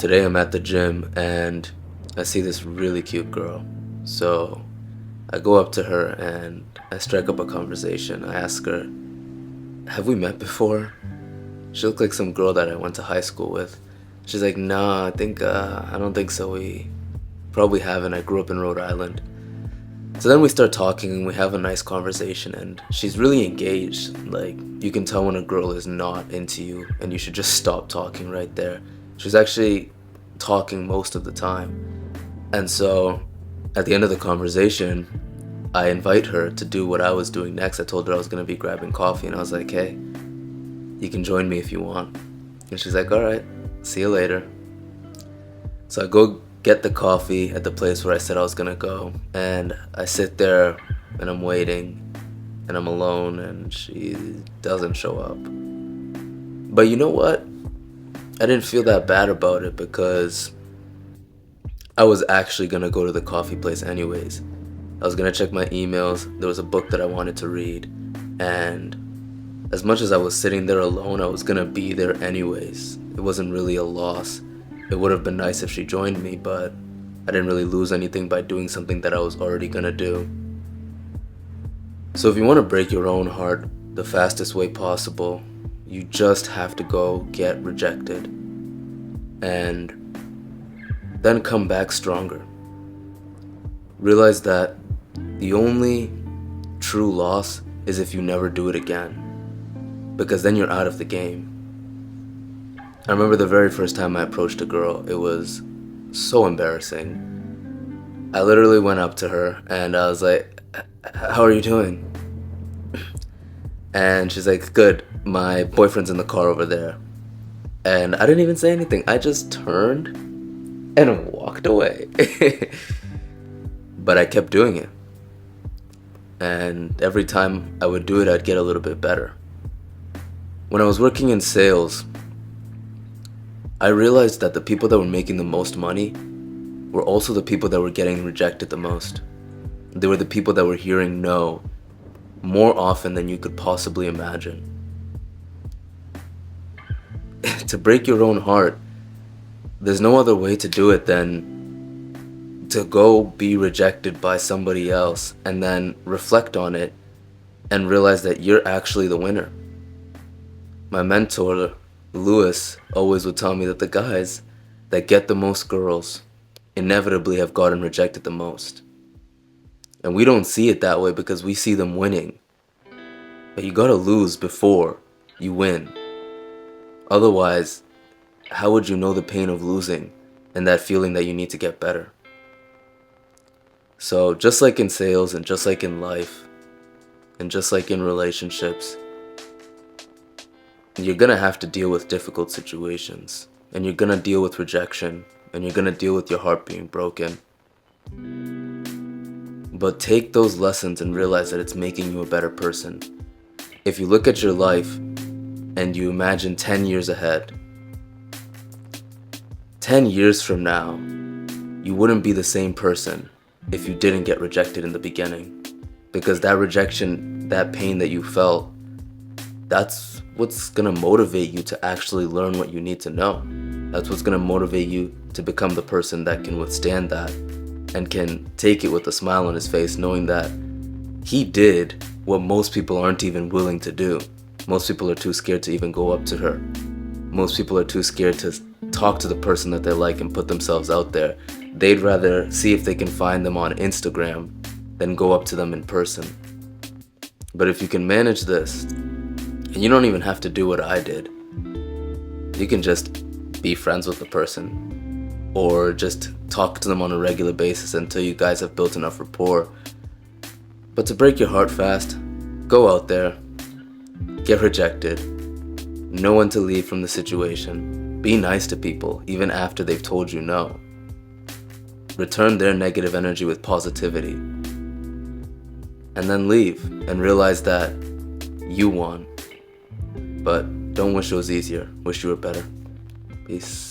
Today I'm at the gym and I see this really cute girl. So I go up to her and I strike up a conversation. I ask her, have we met before? She looked like some girl that I went to high school with. She's like, nah, I don't think so. We probably haven't. I grew up in Rhode Island. So then we start talking and we have a nice conversation and she's really engaged. Like, you can tell when a girl is not into you and you should just stop talking right there. She's actually talking most of the time. And so at the end of the conversation, I invite her to do what I was doing next. I told her I was going to be grabbing coffee and I was like, hey, you can join me if you want. And she's like, all right, see you later. So I go get the coffee at the place where I said I was gonna go, and I sit there and I'm waiting and I'm alone and she doesn't show up. But you know what? I didn't feel that bad about it because I was actually gonna go to the coffee place anyways. I was gonna check my emails. There was a book that I wanted to read, and as much as I was sitting there alone, I was gonna be there anyways. It wasn't really a loss. It would have been nice if she joined me, but I didn't really lose anything by doing something that I was already gonna do. So if you want to break your own heart the fastest way possible, you just have to go get rejected and then come back stronger. Realize that the only true loss is if you never do it again, because then you're out of the game. I remember the very first time I approached a girl, it was so embarrassing. I literally went up to her and I was like, how are you doing? And she's like, good, my boyfriend's in the car over there. And I didn't even say anything. I just turned and walked away. But I kept doing it. And every time I would do it, I'd get a little bit better. When I was working in sales, I realized that the people that were making the most money were also the people that were getting rejected the most. They were the people that were hearing no more often than you could possibly imagine. To break your own heart, there's no other way to do it than to go be rejected by somebody else and then reflect on it and realize that you're actually the winner. My mentor, Lewis, always would tell me that the guys that get the most girls inevitably have gotten rejected the most. And we don't see it that way because we see them winning. But you gotta lose before you win. Otherwise, how would you know the pain of losing and that feeling that you need to get better? So just like in sales and just like in life and just like in relationships, you're gonna have to deal with difficult situations, and you're gonna deal with rejection, and you're gonna deal with your heart being broken. But take those lessons and realize that it's making you a better person. If you look at your life and you imagine 10 years ahead, 10 years from now, you wouldn't be the same person if you didn't get rejected in the beginning. Because that rejection, that pain that you felt, that's what's gonna motivate you to actually learn what you need to know. That's what's gonna motivate you to become the person that can withstand that and can take it with a smile on his face, knowing that he did what most people aren't even willing to do. Most people are too scared to even go up to her. Most people are too scared to talk to the person that they like and put themselves out there. They'd rather see if they can find them on Instagram than go up to them in person. But if you can manage this, and you don't even have to do what I did. You can just be friends with the person or just talk to them on a regular basis until you guys have built enough rapport. But to break your heart fast, go out there, get rejected, know when to leave from the situation, be nice to people even after they've told you no. Return their negative energy with positivity. And then leave and realize that you won. But don't wish it was easier. Wish you were better. Peace.